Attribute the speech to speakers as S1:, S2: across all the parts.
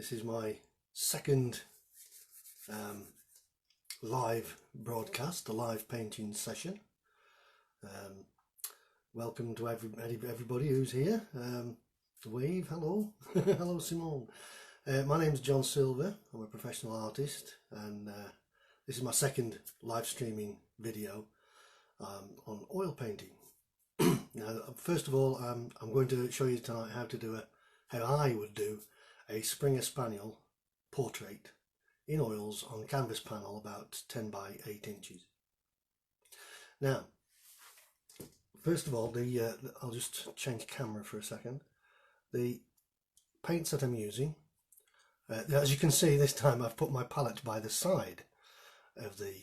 S1: This is my second live broadcast, a live painting session. Welcome to everybody who's here. Wave, hello. Hello Simone. My name's John Silver. I'm a professional artist, and this is my second live streaming video on oil painting. Now, first of all, I'm going to show you tonight how I would do a Springer Spaniel portrait in oils on canvas panel about 10 by 8 inches. Now, first of all, I'll just change camera for a second. The paints that I'm using, as you can see, this time I've put my palette by the side of the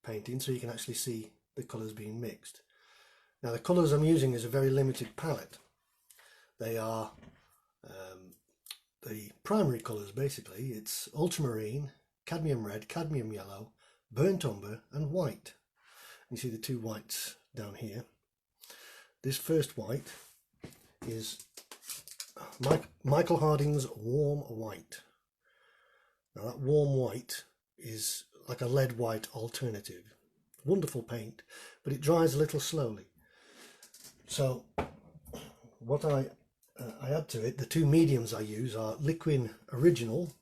S1: painting so you can actually see the colours being mixed. Now, the colours I'm using is a very limited palette. They are the primary colours, basically. It's ultramarine, cadmium red, cadmium yellow, burnt umber and white. You see the two whites down here. This first white is Michael Harding's warm white. Now, that warm white is like a lead white alternative. Wonderful paint, but it dries a little slowly. So what I add to it, the two mediums I use are Liquin Original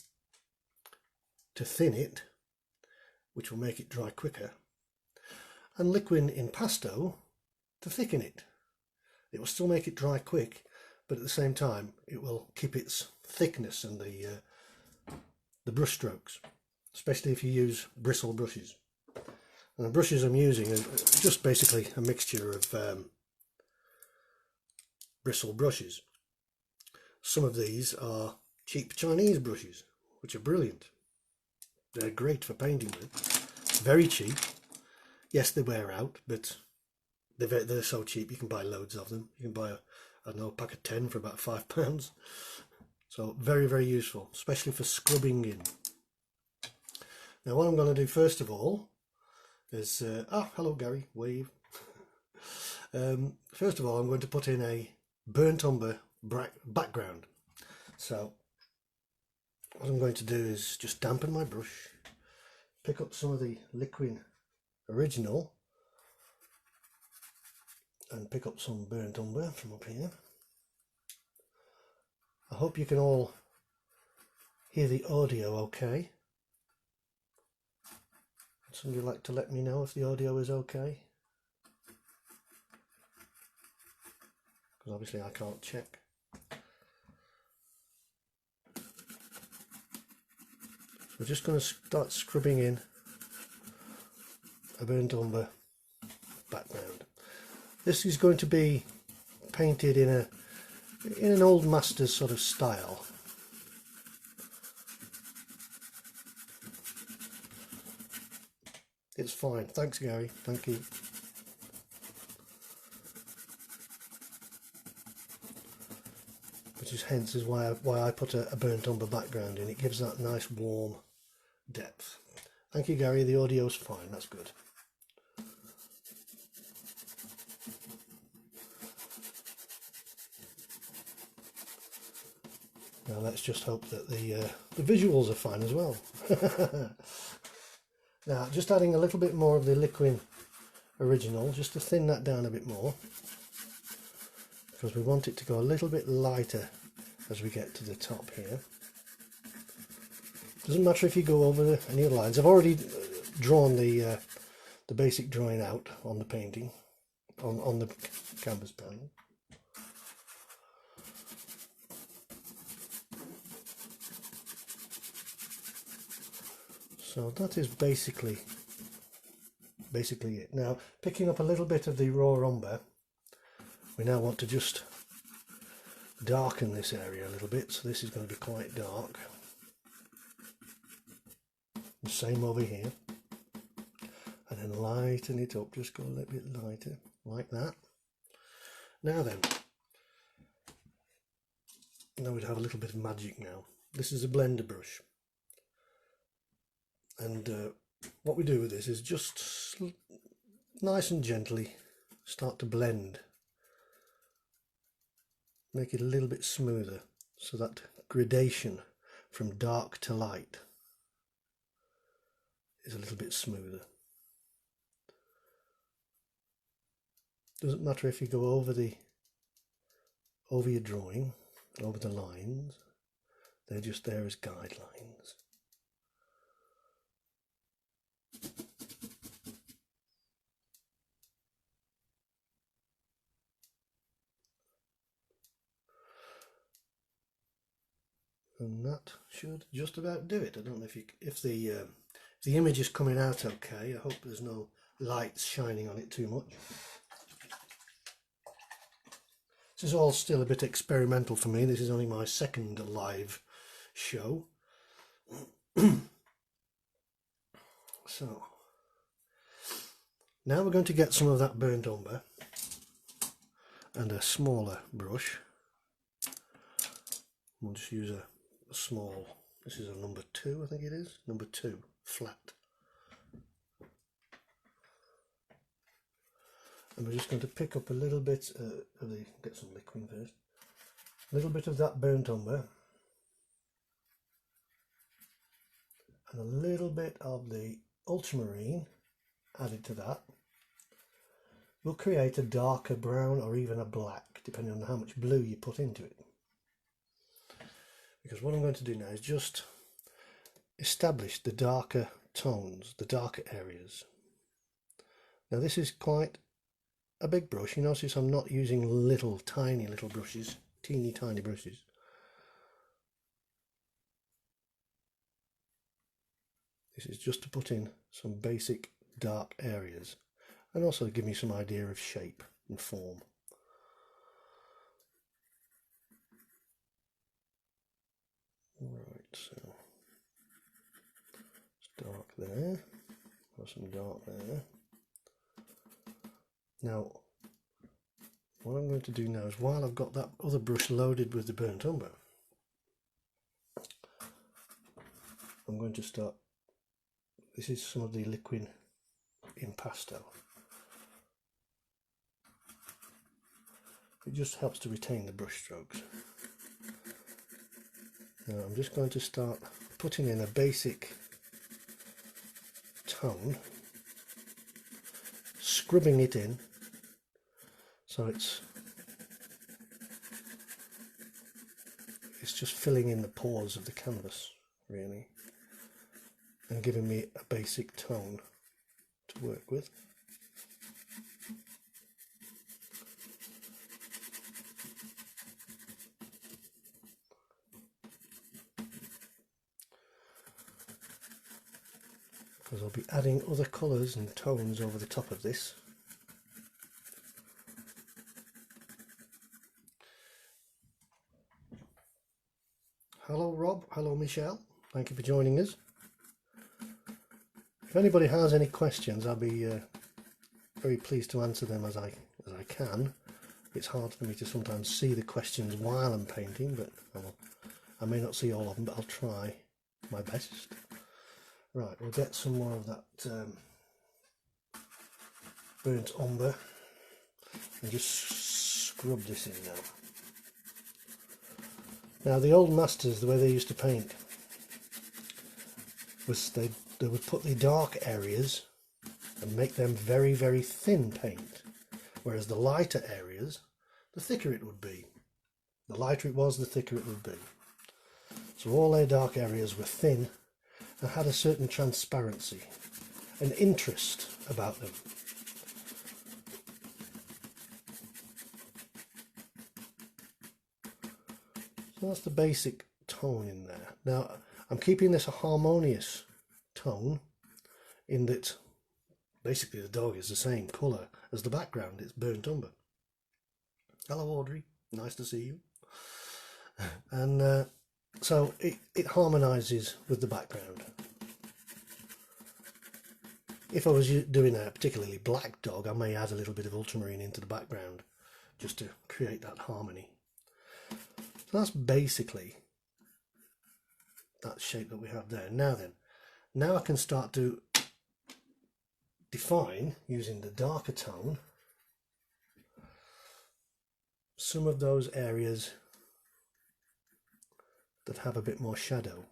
S1: to thin it, which will make it dry quicker, and Liquin Impasto to thicken it. It will still make it dry quick, but at the same time it will keep its thickness and the brush strokes, especially if you use bristle brushes. And the brushes I'm using are just basically a mixture of bristle brushes. Some of these are cheap Chinese brushes, which are brilliant. They're great for painting with. Very cheap. Yes, they wear out, but they're so cheap you can buy loads of them. You can buy a pack of 10 for about £5. So very, very useful, especially for scrubbing in. Now, what I'm going to do first of all is hello Gary, wave. First of all, I'm going to put in a burnt umber background. So what I'm going to do is just dampen my brush, pick up some of the Liquin Original and pick up some burnt umber from up here. I hope you can all hear the audio okay. Would somebody like to let me know if the audio is okay? Because obviously I can't check. So we're just going to start scrubbing in a burnt umber background. This is going to be painted in an old master's sort of style. It's fine. Thanks, Gary. Thank you. Which is hence why I put a burnt umber background in. It gives that nice warm depth. Thank you, Gary. The audio's fine. That's good. Now let's just hope that the visuals are fine as well. Now, just adding a little bit more of the Liquin Original, just to thin that down a bit more, because we want it to go a little bit lighter as we get to the top here. Doesn't matter if you go over any of the lines. I've already drawn the basic drawing out on the painting, on the canvas panel. So that is basically it. Now, picking up a little bit of the raw umber, we now want to just darken this area a little bit. So this is going to be quite dark. The same over here. And then lighten it up, just go a little bit lighter, like that. Now then, we'd have a little bit of magic now. This is a blender brush. And what we do with this is just nice and gently start to blend, make it a little bit smoother, so that gradation from dark to light is a little bit smoother. Doesn't matter if you go over your drawing, over the lines, they're just there as guidelines. And that should just about do it. I don't know if the image is coming out okay. I hope there's no lights shining on it too much. This is all still a bit experimental for me. This is only my second live show. So now we're going to get some of that burnt umber and a smaller brush. We'll just use a small, this is a number 2, I think it is, number 2, flat. And we're just going to pick up a little bit of the, get some liquid first, a little bit of that burnt umber and a little bit of the ultramarine added to that. Will create a darker brown or even a black, depending on how much blue you put into it. Because what I'm going to do now is just establish the darker tones, the darker areas. Now this is quite a big brush. You notice I'm not using little tiny little brushes, teeny tiny brushes. This is just to put in some basic dark areas and also give me some idea of shape and form. Right, so it's dark there, got some dark there. Now what I'm going to do now is, while I've got that other brush loaded with the burnt umber, I'm going to start, this is some of the liquid impasto. It just helps to retain the brush strokes. Now I'm just going to start putting in a basic tone, scrubbing it in so it's just filling in the pores of the canvas really, and giving me a basic tone to work with. Because I'll be adding other colours and tones over the top of this. Hello Rob, hello Michelle, thank you for joining us. If anybody has any questions, I'll be very pleased to answer them as I can. It's hard for me to sometimes see the questions while I'm painting, but I may not see all of them, but I'll try my best. Right, we'll get some more of that burnt umber and just scrub this in now. Now the old masters, the way they used to paint was they would put the dark areas and make them very, very thin paint, whereas the lighter areas, the thicker it would be. The lighter it was, the thicker it would be. So all their dark areas were thin and had a certain transparency and interest about them. So that's the basic tone in there. Now I'm keeping this a harmonious tone in that basically the dog is the same colour as the background, it's burnt umber. Hello Audrey, nice to see you. And so it harmonises with the background. If I was doing a particularly black dog, I may add a little bit of ultramarine into the background just to create that harmony. So that's basically that shape that we have there. Now then, now I can start to define, using the darker tone, some of those areas that have a bit more shadow.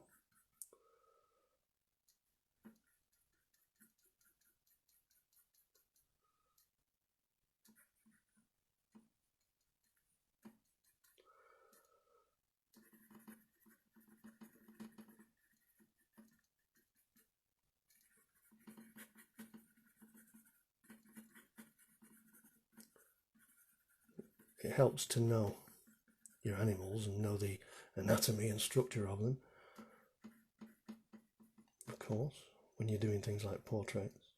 S1: It helps to know your animals and know the anatomy and structure of them, of course, when you're doing things like portraits.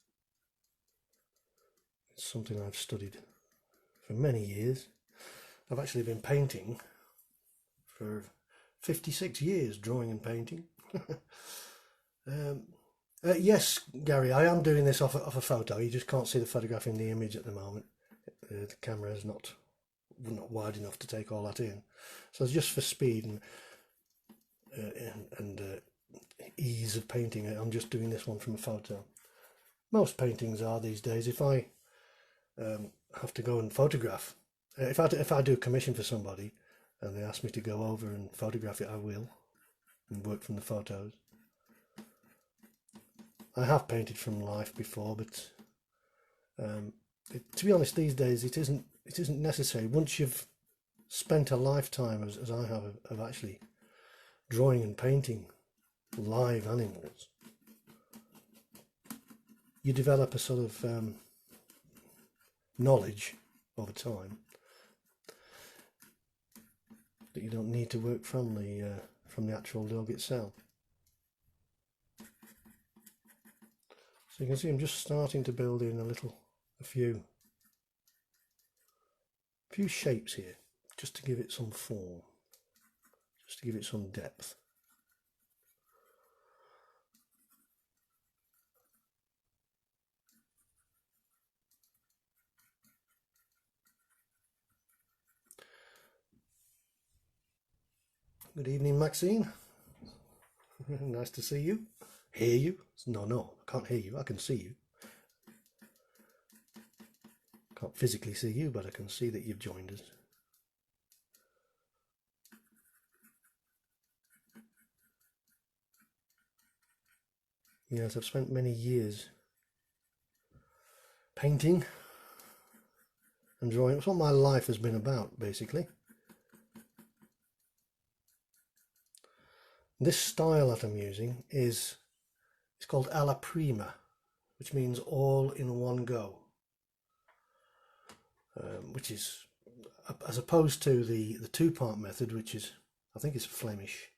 S1: It's something I've studied for many years. I've actually been painting for 56 years, drawing and painting. Yes, Gary, I am doing this off a photo. You just can't see the photograph in the image at the moment. The camera is not wide enough to take all that in. So just for speed and ease of painting, I'm just doing this one from a photo. Most paintings are these days. If I have to go and photograph, if I do a commission for somebody and they ask me to go over and photograph it, I will, and work from the photos. I have painted from life before, but to be honest, these days it isn't necessary. Once you've spent a lifetime, as I have, of actually drawing and painting live animals, you develop a sort of knowledge over time that you don't need to work from the actual dog itself. So you can see I'm just starting to build in a few shapes here, just to give it some form, just to give it some depth. Good evening, Maxine. Nice to see you. Hear you? No, I can't hear you. I can see you. Can't physically see you, but I can see that you've joined us. Yes, I've spent many years painting and drawing. It's what my life has been about, basically. This style that I'm using it's called alla prima, which means all in one go, which is as opposed to the two-part method, which is, I think it's Flemish,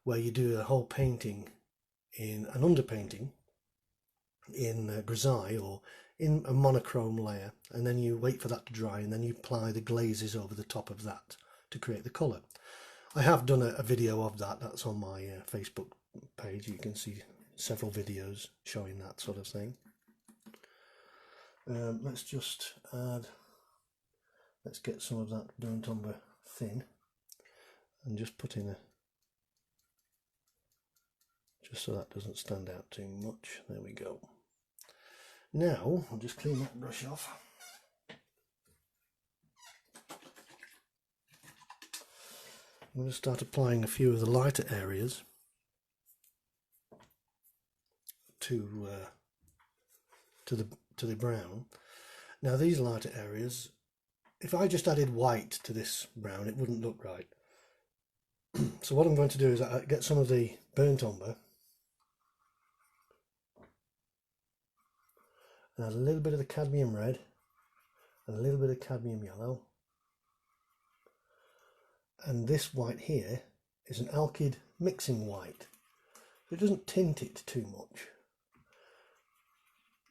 S1: where you do a whole painting in an underpainting in grisaille or in a monochrome layer, and then you wait for that to dry, and then you apply the glazes over the top of that to create the colour. I have done a video of that. That's on my Facebook page. You can see several videos showing that sort of thing. Let's just add, let's get some of that burnt umber thin and just put in just so that doesn't stand out too much. There we go. Now I'll just clean that brush off. I'm going to start applying a few of the lighter areas to the brown. Now these lighter areas, if I just added white to this brown, it wouldn't look right. So what I'm going to do is get some of the burnt umber and add a little bit of the cadmium red and a little bit of cadmium yellow. And this white here is an alkyd mixing white, so it doesn't tint it too much.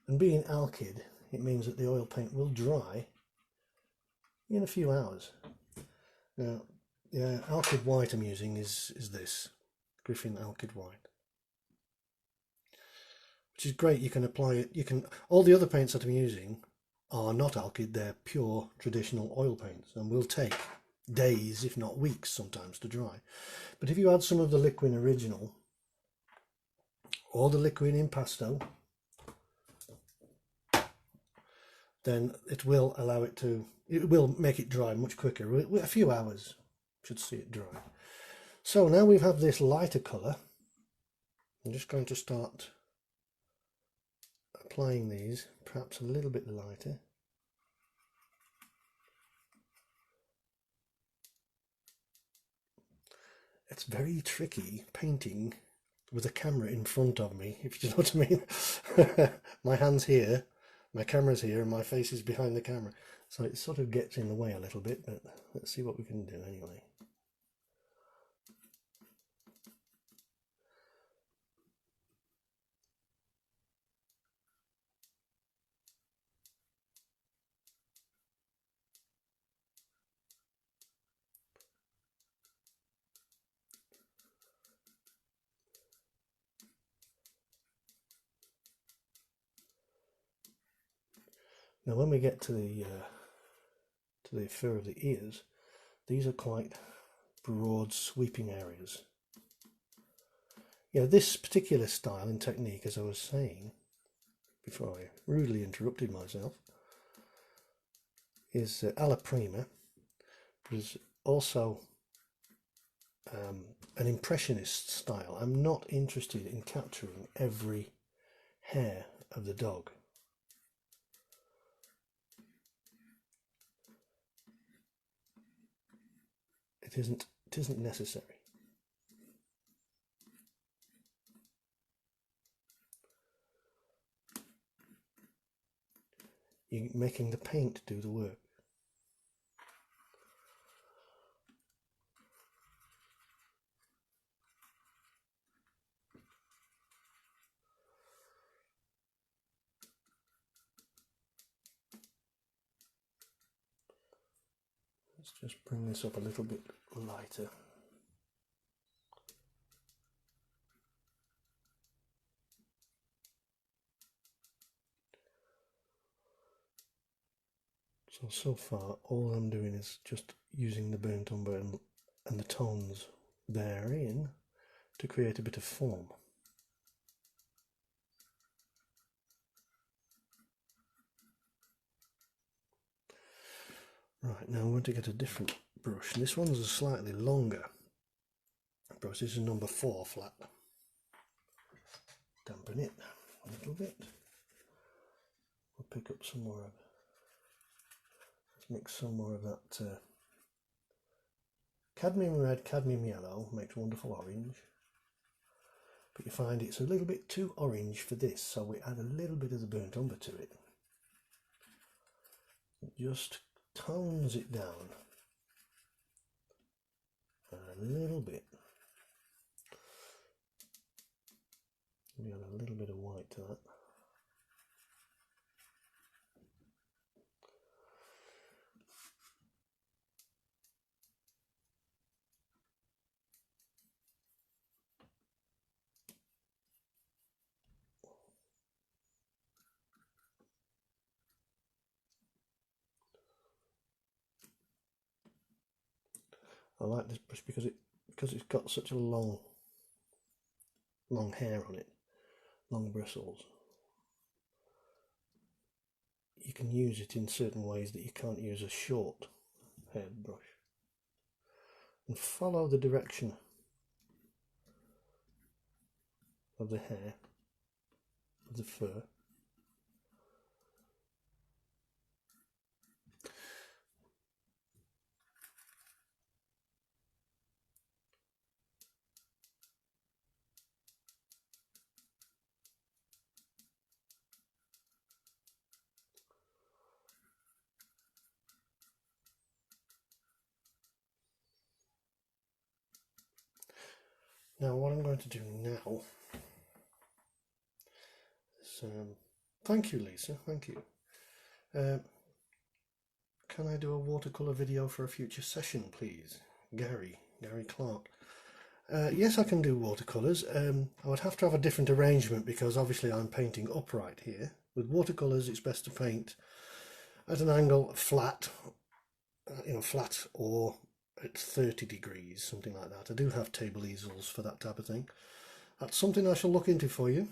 S1: And being alkyd, it means that the oil paint will dry in a few hours. Now, the alkyd white I'm using is this Griffin alkyd white, which is great. You can apply it. All the other paints that I'm using are not alkyd; they're pure traditional oil paints, and will take days, if not weeks, sometimes to dry. But if you add some of the liquid original or the liquid impasto, then it will allow it will make it dry much quicker. A few hours should see it dry. So now we have this lighter colour. I'm just going to start applying these, perhaps a little bit lighter. It's very tricky painting with a camera in front of me, if you know what I mean. My hand's here, my camera's here, and my face is behind the camera. So it sort of gets in the way a little bit, but let's see what we can do anyway. Now when we get to the fur of the ears, these are quite broad sweeping areas. This particular style and technique, as I was saying before I rudely interrupted myself, is alla prima, but is also an impressionist style. I'm not interested in capturing every hair of the dog. It isn't necessary. You're making the paint do the work. Let's just bring this up a little bit lighter. So far all I'm doing is just using the burnt umber and the tones therein to create a bit of form. Right, now I'm going to get a different brush. This one's a slightly longer brush. This is number 4 flat. Dampen it a little bit. We'll pick up some more of, let's mix some more of that cadmium red, cadmium yellow, makes wonderful orange. But you find it's a little bit too orange for this, so we add a little bit of the burnt umber to it. It just tones it down a little bit. We add a little bit of white to that. I like this brush because it's got such a long hair on it, long bristles. You can use it in certain ways that you can't use a short haired brush. And follow the direction of the hair, of the fur. Now what I'm going to do now is, thank you Lisa, thank you. Can I do a watercolour video for a future session please? Gary Clark. Yes, I can do watercolours. I would have to have a different arrangement because obviously I'm painting upright here. With watercolours it's best to paint at an angle flat, flat or at 30 degrees, something like that. I do have table easels for that type of thing. That's something I shall look into for you.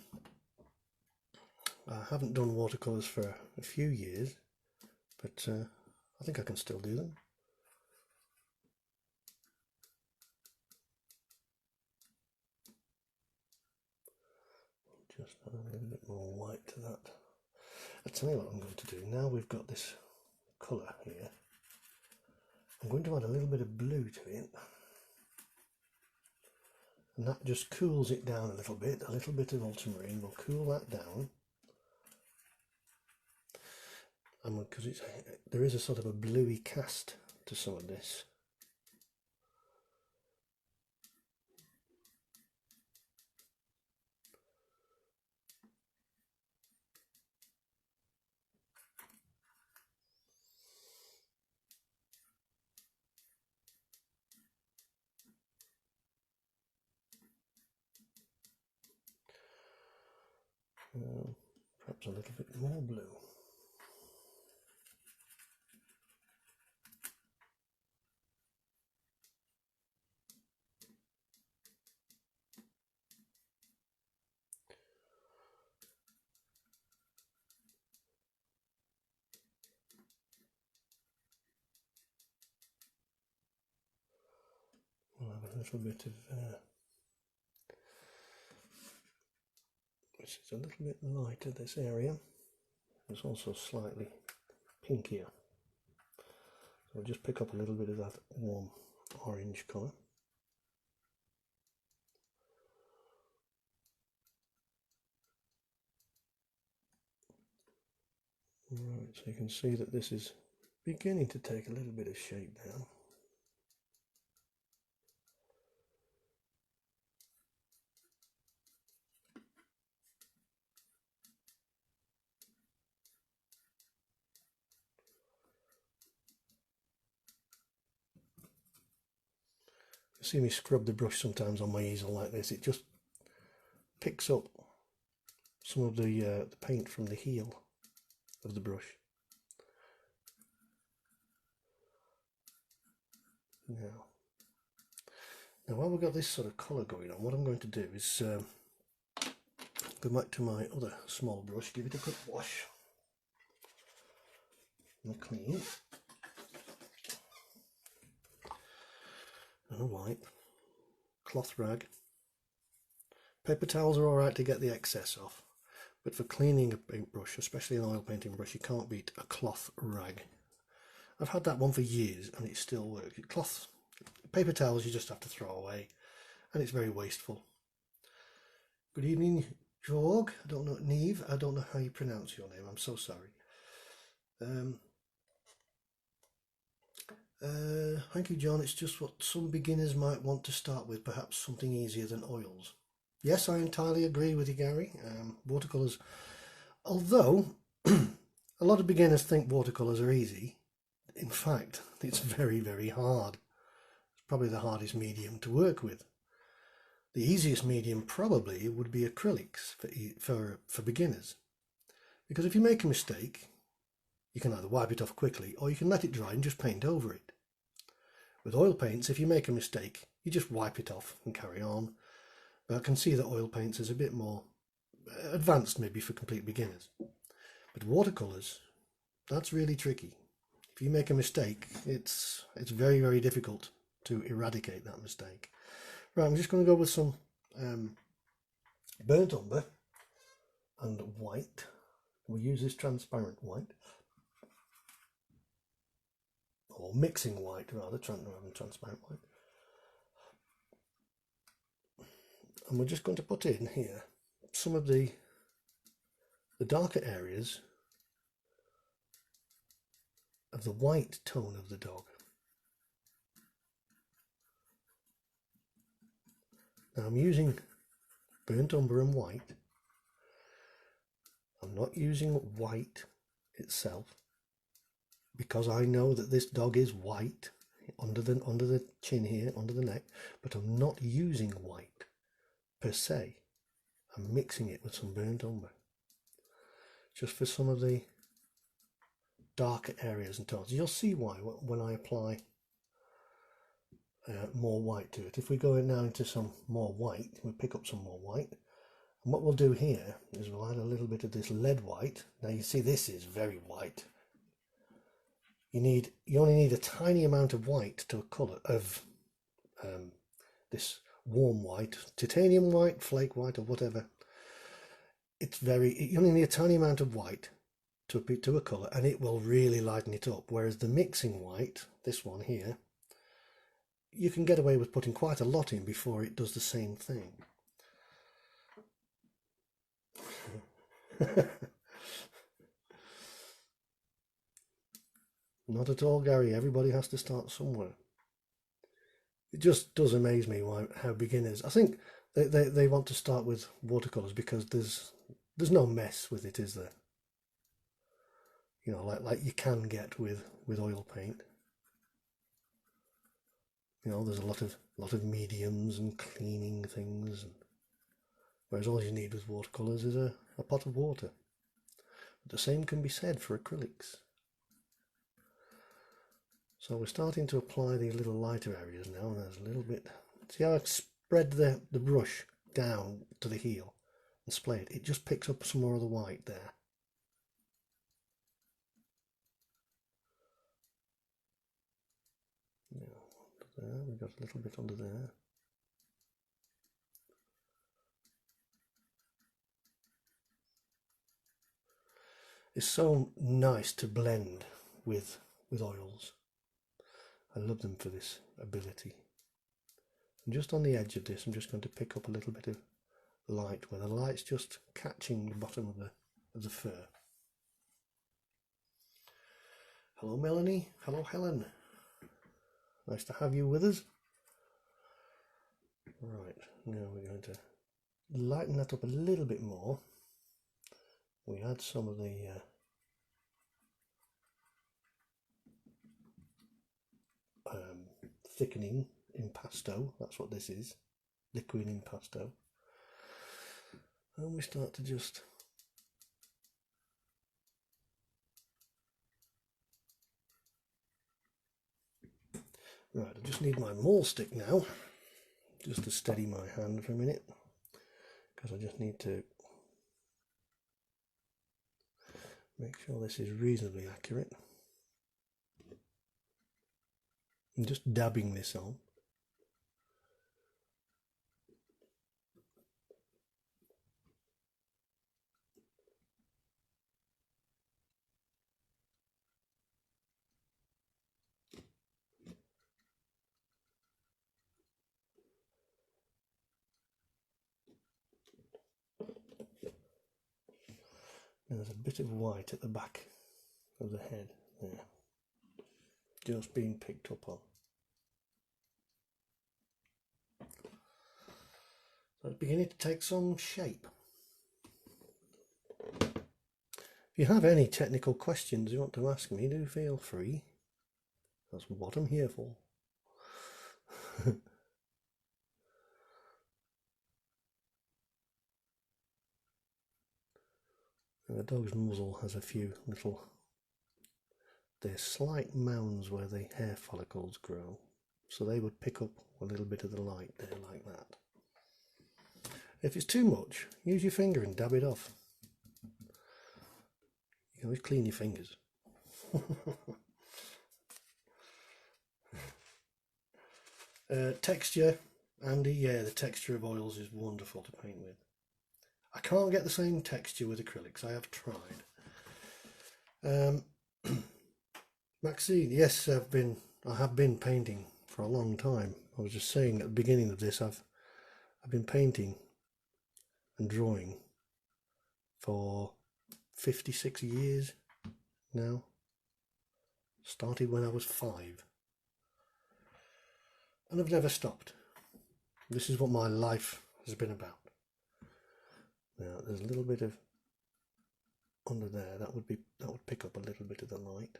S1: I haven't done watercolours for a few years, but I think I can still do them. Just add a little bit more white to that. I'll tell you what I'm going to do. Now we've got this colour here, I'm going to add a little bit of blue to it. And that just cools it down a little bit. A little bit of ultramarine will cool that down. And because there is a sort of a bluey cast to some of this. Perhaps a little bit more blue. We'll have a little bit of which is a little bit lighter, this area. It's also slightly pinkier. So we'll just pick up a little bit of that warm orange colour. Right, so you can see that this is beginning to take a little bit of shape now. You see me scrub the brush sometimes on my easel like this. It just picks up some of the paint from the heel of the brush. Now while we've got this sort of colour going on, what I'm going to do is go back to my other small brush, give it a quick wash and clean, and a wipe, cloth rag. Paper towels are alright to get the excess off, but for cleaning a paintbrush, especially an oil painting brush, you can't beat a cloth rag. I've had that one for years and it still works. Paper towels you just have to throw away, and it's very wasteful. Good evening, Jorg. I don't know, Neve. I don't know how you pronounce your name. I'm so sorry. Thank you, John. It's just what some beginners might want to start with, perhaps something easier than oils. Yes, I entirely agree with you, Gary. Watercolors, although a lot of beginners think watercolors are easy, in fact, it's very, very hard. It's probably the hardest medium to work with. The easiest medium probably would be acrylics for beginners, because if you make a mistake, you can either wipe it off quickly or you can let it dry and just paint over it. With oil paints, if you make a mistake, you just wipe it off and carry on. But I can see that oil paints is a bit more advanced maybe for complete beginners. But watercolors, that's really tricky. If you make a mistake, it's very, very difficult to eradicate that mistake. Right, I'm just going to go with some burnt umber and white. We'll use this transparent white, or mixing white rather than transparent white. And we're just going to put in here some of the darker areas of the white tone of the dog. Now I'm using burnt umber and white. I'm not using white itself, because I know that this dog is white under the chin here, under the neck, but I'm not using white per se. I'm mixing it with some burnt umber, just for some of the darker areas and tones. You'll see why when I apply more white to it. If we go in now into some more white, we'll pick up some more white. And what we'll do here is we'll add a little bit of this lead white. Now you see this is very white. You only need a tiny amount of white to a colour of this warm white, titanium white, flake white, or whatever. you only need a tiny amount of white to a colour, and it will really lighten it up. Whereas the mixing white, this one here, you can get away with putting quite a lot in before it does the same thing. Not at all, Gary. Everybody has to start somewhere. It just does amaze me how beginners, I think they want to start with watercolours because there's no mess with it, is there? You know, like you can get with oil paint. You know, there's a lot of mediums and cleaning things, whereas all you need with watercolours is a pot of water. But the same can be said for acrylics. So we're starting to apply these little lighter areas now, and there's a little bit. See how I spread the brush down to the heel and splay it? It just picks up some more of the white there. There, we've got a little bit under there. It's so nice to blend with oils. I love them for this ability. And just on the edge of this, I'm just going to pick up a little bit of light where the light's just catching the bottom of the fur. Hello Melanie, hello Helen. Nice to have you with us. Right, now we're going to lighten that up a little bit more. We add some of the thickening impasto, that's what this is, liquid impasto. And we start to just right, I just need my maul stick now, just to steady my hand for a minute, because I just need to make sure this is reasonably accurate. I'm just dabbing this on. There's a bit of white at the back of the head there, just being picked up on. So it's beginning to take some shape. If you have any technical questions you want to ask me, do feel free. That's what I'm here for. The dog's muzzle has a few little, they're slight mounds where the hair follicles grow, so they would pick up a little bit of the light there like that. If it's too much, use your finger and dab it off. You can always clean your fingers. Texture, Andy, yeah, the texture of oils is wonderful to paint with. I can't get the same texture with acrylics, I have tried. Maxine, yes, I have been painting for a long time. I was just saying at the beginning of this, I've been painting and drawing for 56 years now. Started when I was 5. And I've never stopped. This is what my life has been about. Now there's a little bit of under there, that would pick up a little bit of the light.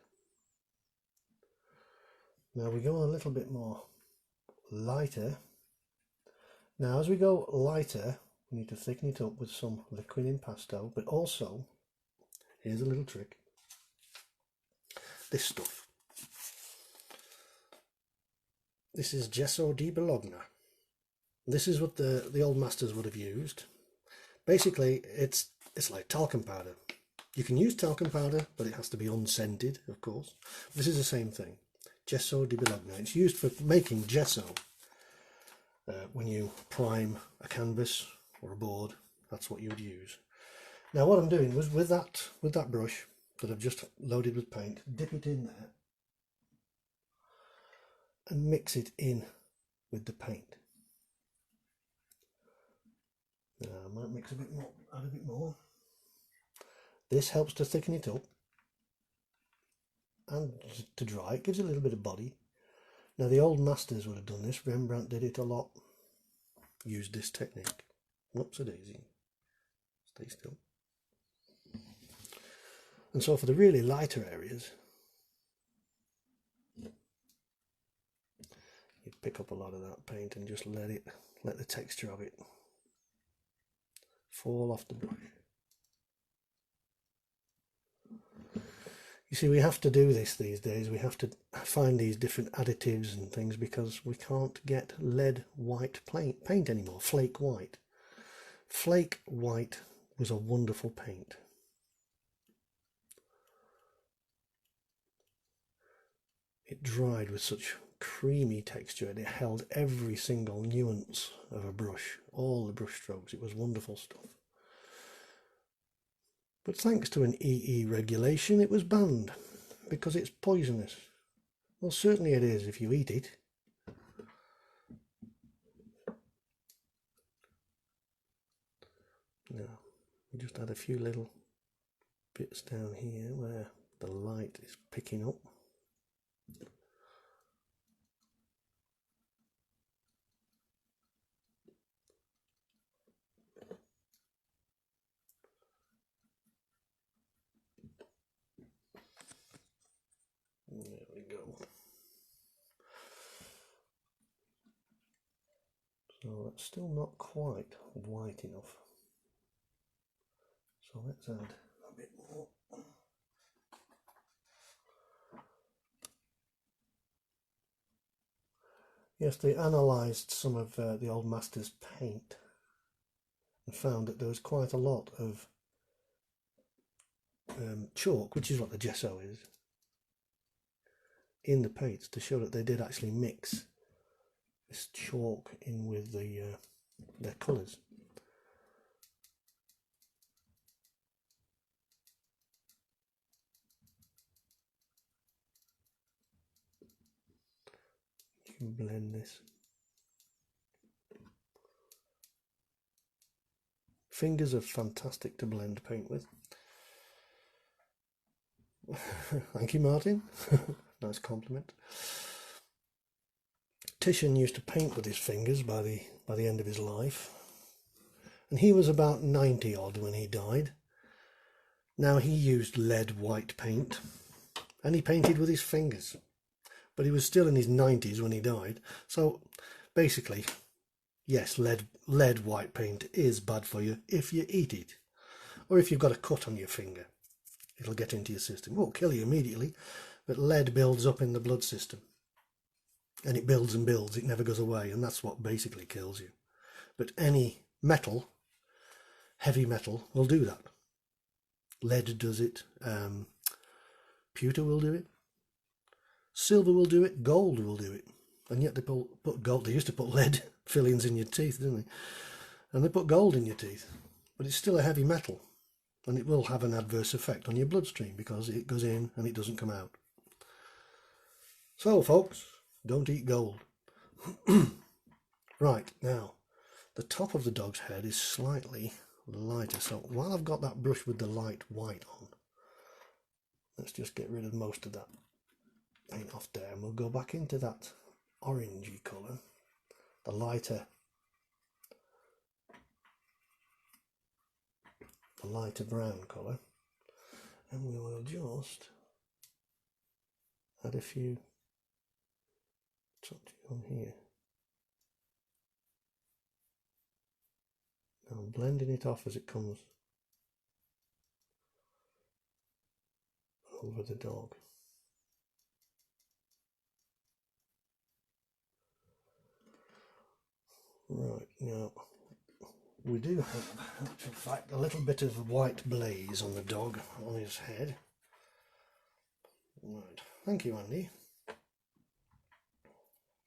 S1: Now we go a little bit more lighter. Now as we go lighter, we need to thicken it up with some liquid impasto, but also, here's a little trick, this stuff. This is gesso di Bologna. This is what the old masters would have used. Basically, it's like talcum powder. You can use talcum powder, but it has to be unscented, of course. This is the same thing. Gesso di Bologna. It's used for making gesso. When you prime a canvas or a board, that's what you would use. Now what I'm doing was with that brush that I've just loaded with paint, dip it in there and mix it in with the paint. Now I might mix a bit more, add a bit more. This helps to thicken it up and to dry. It gives it a little bit of body. Now the old masters would have done this. Rembrandt did it a lot. Used this technique. Whoops a daisy. Stay still. And so for the really lighter areas, you pick up a lot of that paint and just let the texture of it fall off the brush. You see, we have to do this these days. We have to find these different additives and things because we can't get lead white paint anymore, flake white. Flake white was a wonderful paint. It dried with such creamy texture and it held every single nuance of a brush, all the brush strokes. It was wonderful stuff. But thanks to an EE regulation, it was banned because it's poisonous. Well, certainly it is if you eat it. Now, we just add a few little bits down here where the light is picking up. There we go. So that's still not quite white enough. So let's add a bit more. Yes, they analysed some of the old masters' paint and found that there was quite a lot of chalk, which is what the gesso is, in the paints to show that they did actually mix this chalk in with their colours. You can blend this. Fingers are fantastic to blend paint with. Thank you, Martin. Nice compliment. Titian used to paint with his fingers by the end of his life, and he was about 90 odd when he died. Now he used lead white paint, and he painted with his fingers, but he was still in his 90s when he died. So basically, yes, lead white paint is bad for you if you eat it, or if you've got a cut on your finger. It'll get into your system. It won't kill you immediately, but lead builds up in the blood system. And it builds and builds, it never goes away, and that's what basically kills you. But any metal, heavy metal, will do that. Lead does it, pewter will do it, silver will do it, gold will do it. And yet they put gold, they used to put lead fillings in your teeth, didn't they? And they put gold in your teeth, but it's still a heavy metal. And it will have an adverse effect on your bloodstream because it goes in and it doesn't come out. So, folks, don't eat gold. Right, now, the top of the dog's head is slightly lighter. So while I've got that brush with the light white on, let's just get rid of most of that paint off there. And we'll go back into that orangey colour, the lighter brown colour, and we will just add a few touches on here. Now I'm blending it off as it comes over the dog. Right, now we do have, in fact, a little bit of white blaze on the dog, on his head. Right, thank you, Andy.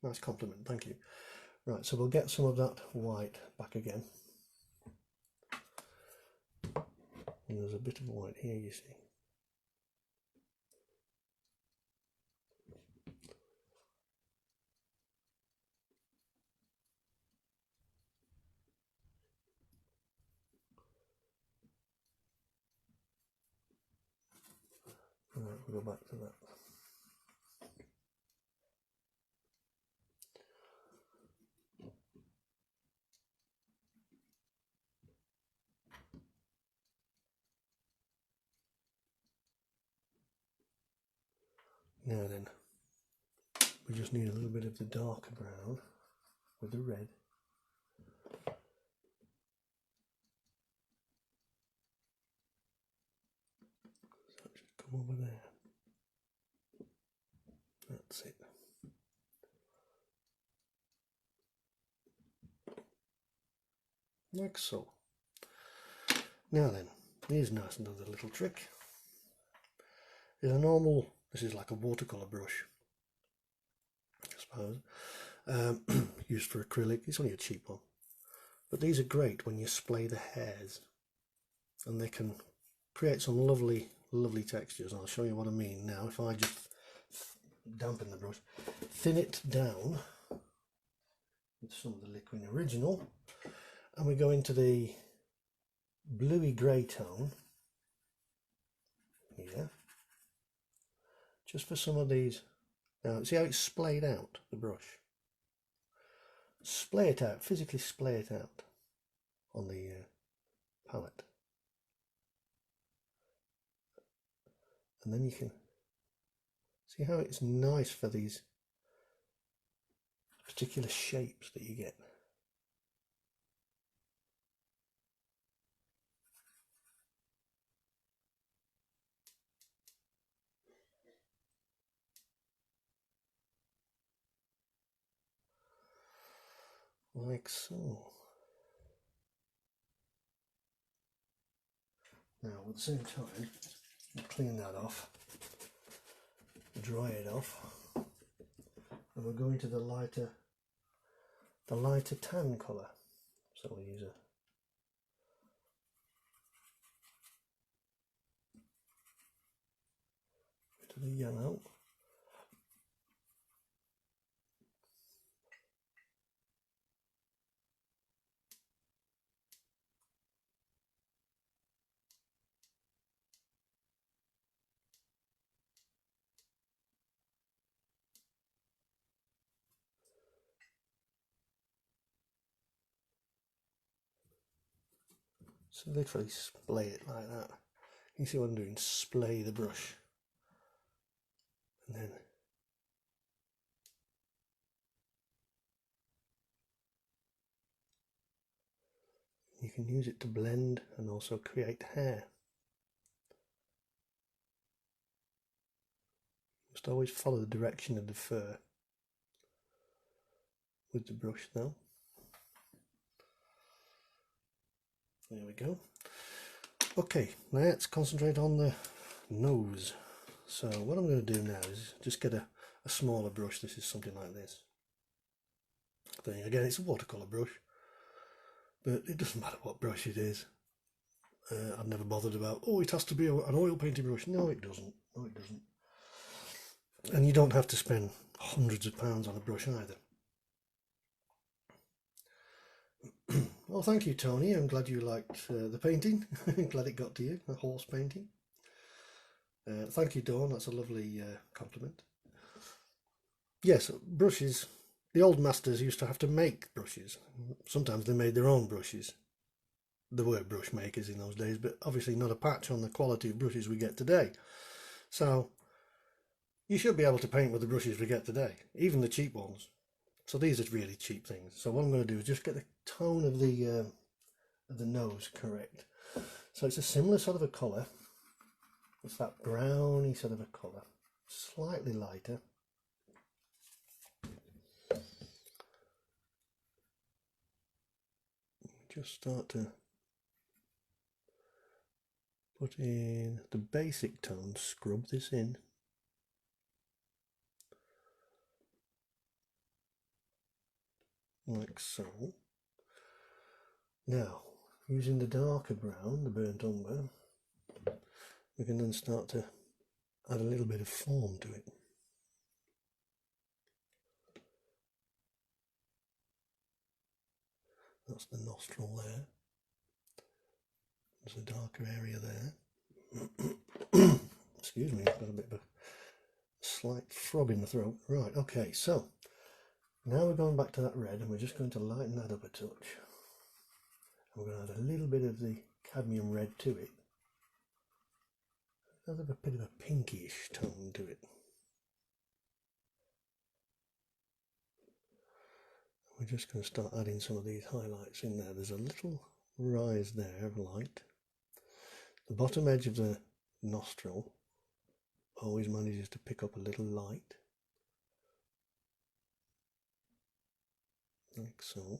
S1: Nice compliment, thank you. Right, so we'll get some of that white back again. And there's a bit of white here, you see. Right, we'll go back to that. Now then, we just need a little bit of the darker brown with the red. So it should come over there. That's it. Like so. Now then, here's nice another little trick. Is a normal, this is like a watercolor brush, I suppose, used for acrylic. It's only a cheap one, but these are great when you splay the hairs, and they can create some lovely textures. And I'll show you what I mean now. If I just dampen the brush, thin it down with some of the liquid original, and we go into the bluey grey tone here, just for some of these. Now see how it's splayed out, the brush. Splay it out, physically splay it out on the palette, and then you can see how it's nice for these particular shapes that you get. Like so. Now at the same time, we'll clean that off, dry it off, and we'll go into the lighter tan colour. So we'll use a bit of the yellow. So literally splay it like that. You see what I'm doing? Splay the brush. And then you can use it to blend and also create hair. Just always follow the direction of the fur with the brush though. There we go. Okay, let's concentrate on the nose. So what I'm going to do now is just get a smaller brush. This is something like this. Then again, it's a watercolor brush, but it doesn't matter what brush it is. I've never bothered about, oh, it has to be an oil painting brush. No, it doesn't. No, it doesn't. And you don't have to spend hundreds of pounds on a brush either. Well, thank you, Tony. I'm glad you liked the painting. Glad it got to you, the horse painting. Thank you, Dawn. That's a lovely compliment. Yes, brushes. The old masters used to have to make brushes. Sometimes they made their own brushes. There were brush makers in those days, but obviously not a patch on the quality of brushes we get today. So you should be able to paint with the brushes we get today, even the cheap ones. So these are really cheap things. So what I'm going to do is just get the tone of the nose correct. So it's a similar sort of a colour. It's that browny sort of a colour, slightly lighter. Just start to put in the basic tone, scrub this in. Like so. Now, using the darker brown, the burnt umber, we can then start to add a little bit of form to it. That's the nostril there. There's a darker area there. Excuse me, I've got a bit of a slight throb in the throat. Right, okay, so now we're going back to that red and we're just going to lighten that up a touch. And we're going to add a little bit of the cadmium red to it. Add a bit of a pinkish tone to it. We're just going to start adding some of these highlights in there. There's a little rise there of light. The bottom edge of the nostril always manages to pick up a little light, like so.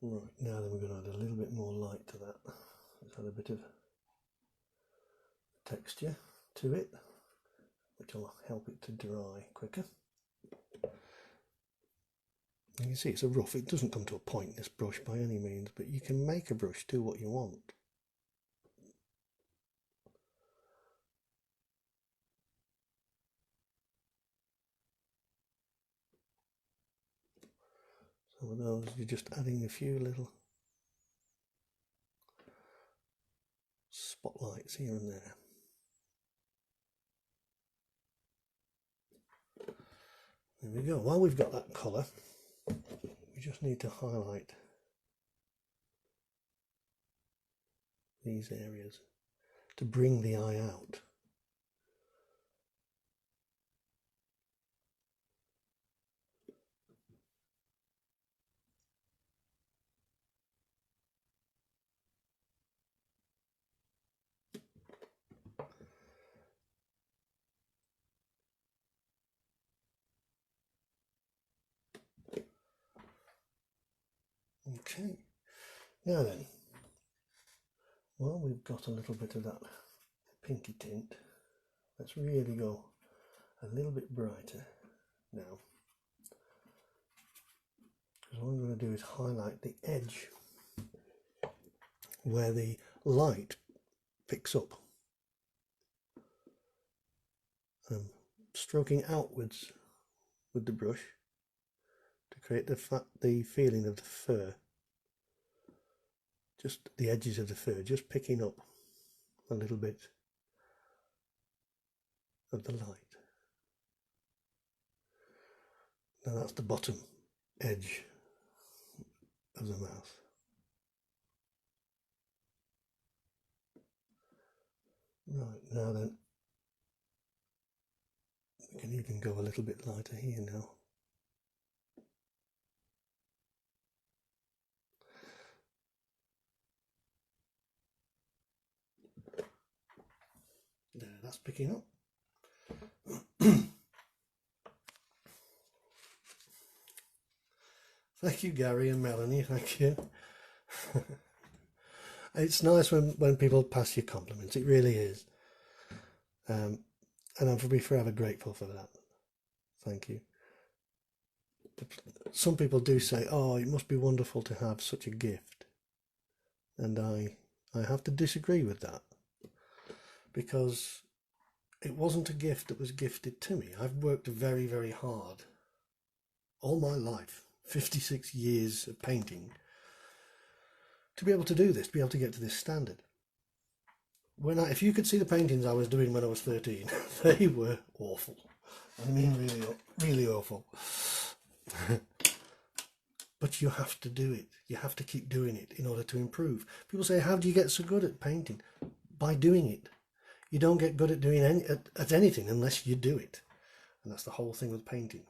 S1: Right, now then we're going to add a little bit more light to that. Let's add a bit of texture to it, which will help it to dry quicker. You can see it's a rough, it doesn't come to a point, this brush, by any means, but you can make a brush do what you want. So with those, you're just adding a few little spotlights here and there. There we go. While we've got that colour, we just need to highlight these areas to bring the eye out. Okay, now then, well, we've got a little bit of that pinky tint. Let's really go a little bit brighter now. Because what I'm going to do is highlight the edge where the light picks up. I'm stroking outwards with the brush to create the feeling of the fur. Just the edges of the fur, just picking up a little bit of the light. Now that's the bottom edge of the mouth. Right, now then, we can even go a little bit lighter here now. There, that's picking up. Thank you, Gary and Melanie, thank you. It's nice when people pass you compliments, it really is. And I'm forever grateful for that. Thank you. Some people do say, oh, it must be wonderful to have such a gift. And I have to disagree with that. Because it wasn't a gift that was gifted to me. I've worked very, very hard all my life, 56 years of painting, to be able to do this, to be able to get to this standard. If you could see the paintings I was doing when I was 13, they were awful. I mean, really, really awful. But you have to do it. You have to keep doing it in order to improve. People say, how do you get so good at painting? By doing it. You don't get good at doing anything unless you do it. And that's the whole thing with painting.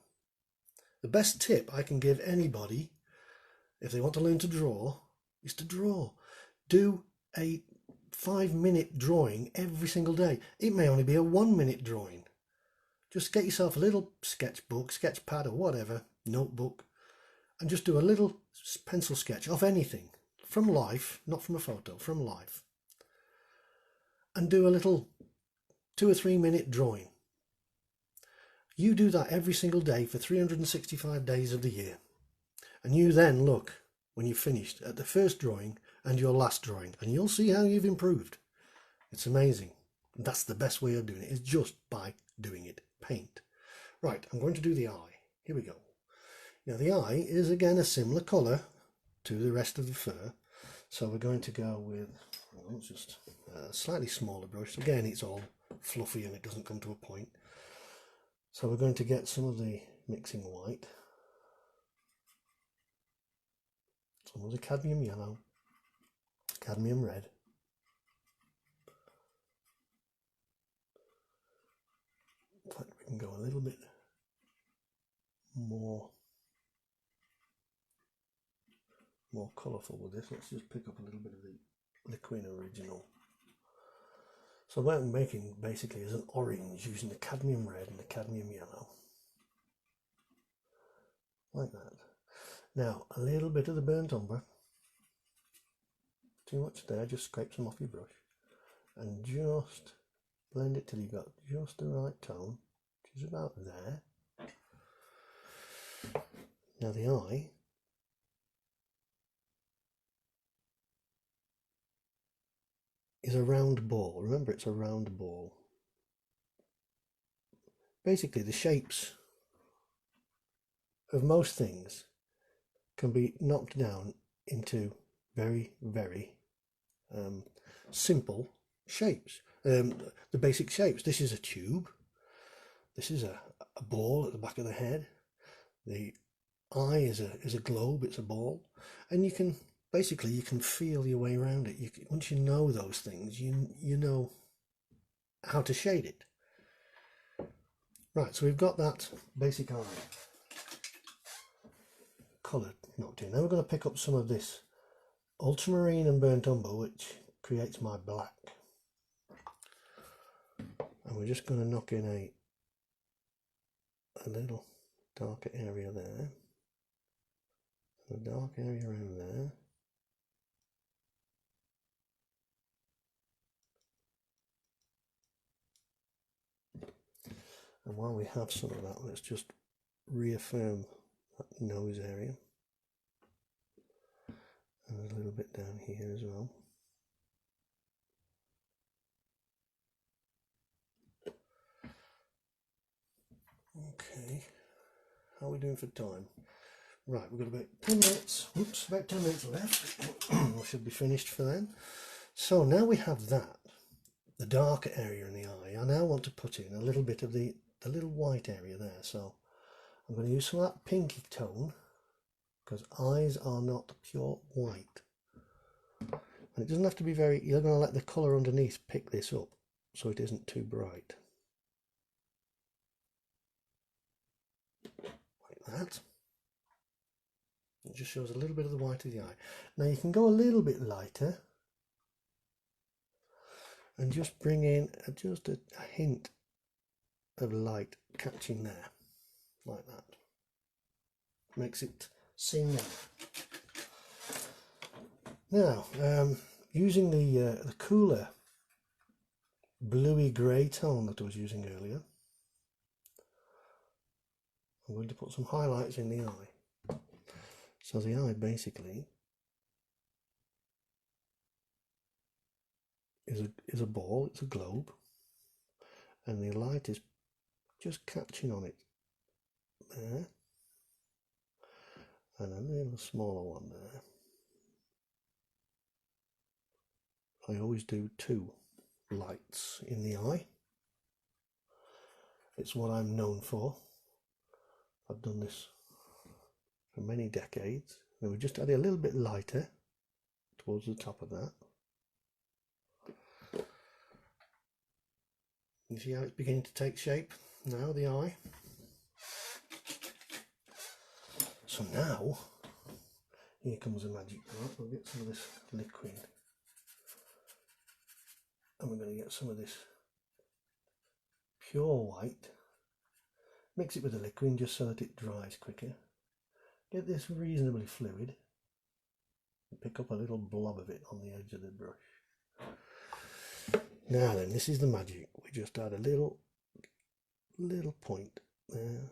S1: The best tip I can give anybody, if they want to learn to draw, is to draw. Do a 5-minute drawing every single day. It may only be a 1-minute drawing. Just get yourself a little sketchbook, sketch pad or whatever, notebook, and just do a little pencil sketch of anything from life, not from a photo, from life. And do a little 2 or 3 minute drawing You do that every single day for 365 days of the year. And you then look, when you've finished, at the first drawing and your last drawing, and you'll see how you've improved. It's amazing. That's the best way of doing it, is just by doing it. Paint. Right, I'm going to do the eye. Here we go. Now the eye is again a similar colour to the rest of the fur. So we're going to go with, well, just a slightly smaller brush. Again, it's all fluffy and it doesn't come to a point. So we're going to get some of the mixing white, some of the cadmium yellow, cadmium red, in fact we can go a little bit more colourful with this. Let's just pick up a little bit of the liquid original. So what I'm making basically is an orange using the cadmium red and the cadmium yellow, like that. Now a little bit of the burnt umber, too much there, just scrape some off your brush and just blend it till you've got just the right tone, which is about there. Now the eye, is a round ball. Remember, it's a round ball. Basically, the shapes of most things can be knocked down into very, very simple shapes. The basic shapes. This is a tube. This is a ball at the back of the head. The eye is a globe. It's a ball, and you can basically you can feel your way around it. Once you know those things, you know how to shade it. Right, so we've got that basic eye colour knocked in. Now we're going to pick up some of this ultramarine and burnt umber, which creates my black. And we're just going to knock in a little darker area there, a dark area around there. And while we have some of that, let's just reaffirm that nose area. And a little bit down here as well. Okay, how are we doing for time? Right, we've got about 10 minutes, oops, about 10 minutes left. We should be finished for then. So now we have that, the darker area in the eye. I now want to put in a little bit of the little white area there. So I'm going to use some of that pinky tone, because eyes are not pure white. And it doesn't have to be very, you're going to let the colour underneath pick this up so it isn't too bright. Like that. It just shows a little bit of the white of the eye. Now you can go a little bit lighter and just bring in just a hint of light catching there, like that. Makes it sing now. Now, using the cooler bluey grey tone that I was using earlier, I'm going to put some highlights in the eye. So the eye basically is a ball, it's a globe, and the light is just catching on it there, and a little smaller one there. I always do 2 lights in the eye. It's what I'm known for. I've done this for many decades. Now we just add a little bit lighter towards the top of that. You see how it's beginning to take shape now, the eye. So now, here comes the magic part. We'll get some of this liquid, and we're going to get some of this pure white. Mix it with the liquid just so that it dries quicker. Get this reasonably fluid and pick up a little blob of it on the edge of the brush. Now then, this is the magic. We just add a little point there,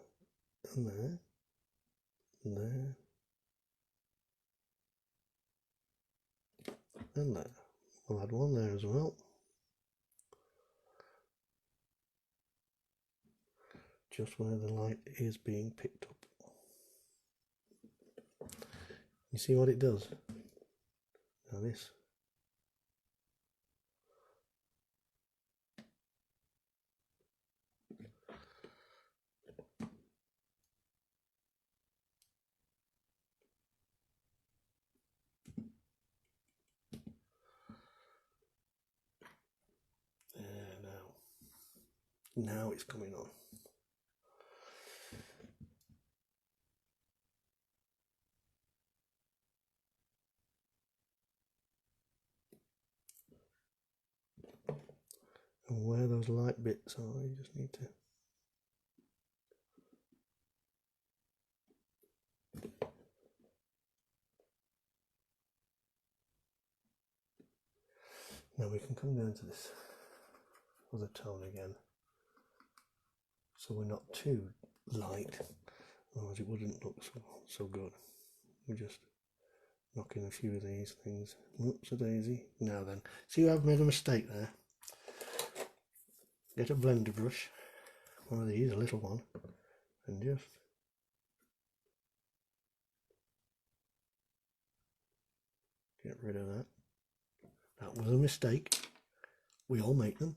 S1: and there, and there, and there. We'll add one there as well. Just where the light is being picked up. You see what it does? Now this. Now it's coming on. And where those light bits are, you just need to now we can come down to this other tone again, so we're not too light, otherwise it wouldn't look so good. We just knock in a few of these things. Oops, a daisy. Now then, see I've made a mistake there. Get a blender brush, one of these, a little one, and just get rid of that. That was a mistake. We all make them.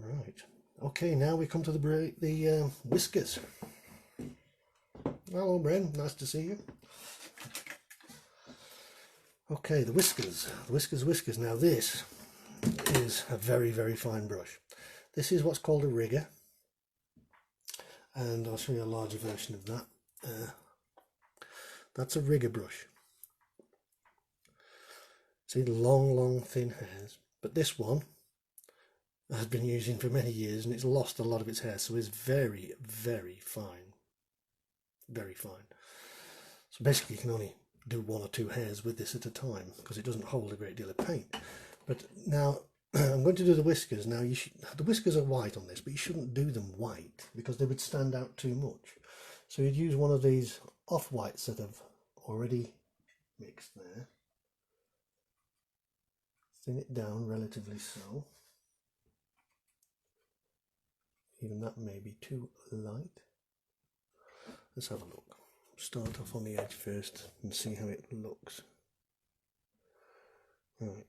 S1: Right. Okay, now we come to the whiskers. Hello, Bren. Nice to see you. Okay, the whiskers. Whiskers. Now this is a very, very fine brush. This is what's called a rigger, and I'll show you a larger version of that. That's a rigger brush. See the long, thin hairs, but this one has been using for many years and it's lost a lot of its hair, so it's very, very fine. Very fine. So basically you can only do one or two hairs with this at a time because it doesn't hold a great deal of paint. But now I'm going to do the whiskers. Now the whiskers are white on this, but you shouldn't do them white because they would stand out too much. So you'd use one of these off-whites that have already mixed there. Thin it down relatively so. Even that may be too light. Let's have a look. Start off on the edge first and see how it looks. Right.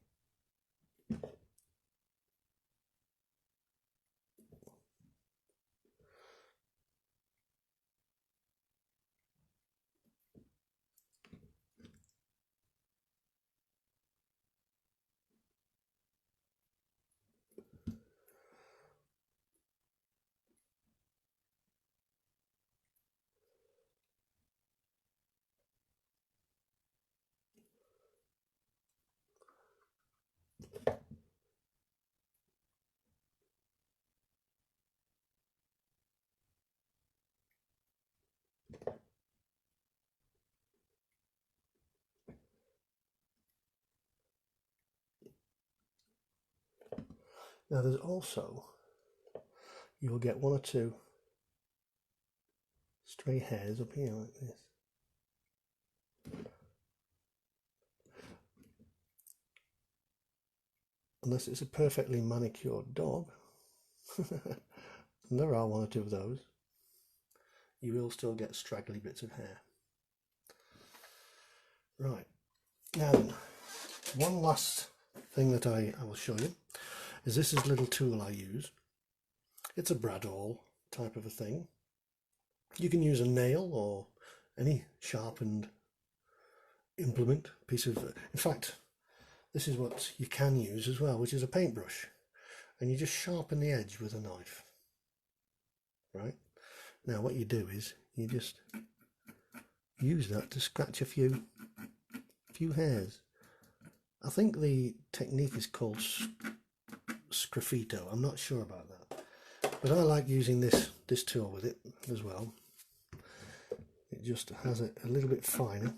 S1: Now there's also, you'll get one or two stray hairs up here like this. Unless it's a perfectly manicured dog, and there are one or two of those, you will still get straggly bits of hair. Right, now then, one last thing that I will show you is this is a little tool I use. It's a bradawl type of a thing. You can use a nail or any sharpened implement, piece of, in fact, this is what you can use as well, which is a paintbrush. and you just sharpen the edge with a knife. Right, now what you do is you just use that to scratch a few hairs. I think the technique is called sgraffito. I'm not sure about that, but I like using this tool with it as well. It just has it a little bit finer.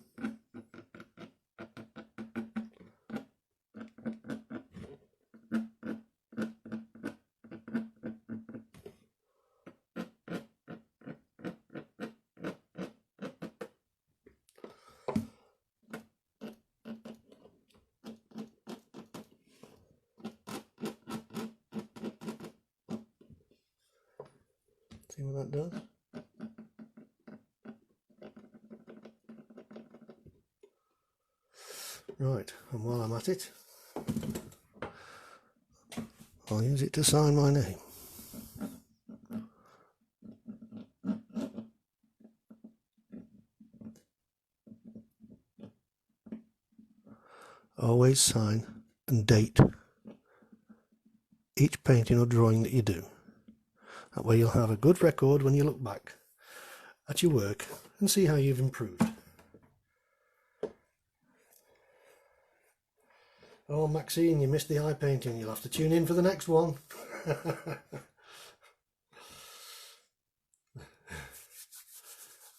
S1: See what that does? Right, and while I'm at it, I'll use it to sign my name. Always sign and date each painting or drawing that you do. That way you'll have a good record when you look back at your work and see how you've improved. Oh, Maxine, you missed the eye painting. You'll have to tune in for the next one.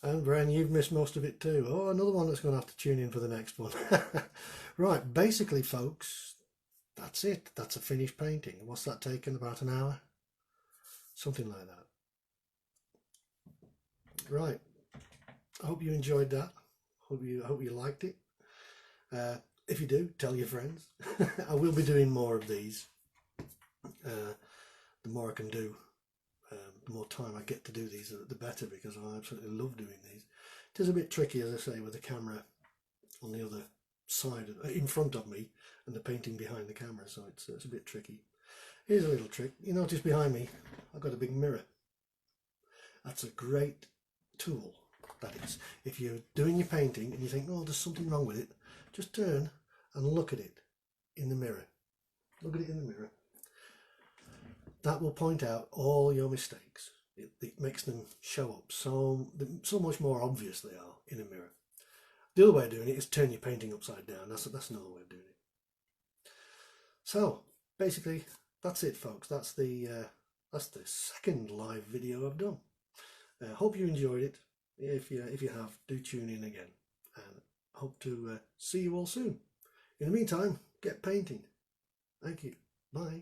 S1: And Bren, you've missed most of it too. Oh, another one that's going to have to tune in for the next one. Right, basically, folks, that's it. That's a finished painting. What's that taken? About an hour? Something like that. Right. I hope you enjoyed that. Hope you liked it. If you do, tell your friends. I will be doing more of these. The more I can do, the more time I get to do these, the better, because I absolutely love doing these. It is a bit tricky, as I say, with the camera on the other side, in front of me, and the painting behind the camera, so it's a bit tricky. Here's a little trick. You notice behind me, I've got a big mirror. That's a great tool, that is. If you're doing your painting and you think, oh, there's something wrong with it, just turn and look at it in the mirror. Look at it in the mirror. That will point out all your mistakes. It makes them show up so much more obvious they are in a mirror. The other way of doing it is turn your painting upside down. That's another way of doing it. So basically, that's it, folks. That's the second live video I've done. Hope you enjoyed it. If you have, do tune in again, and hope to see you all soon. In the meantime, get painting. Thank you. Bye.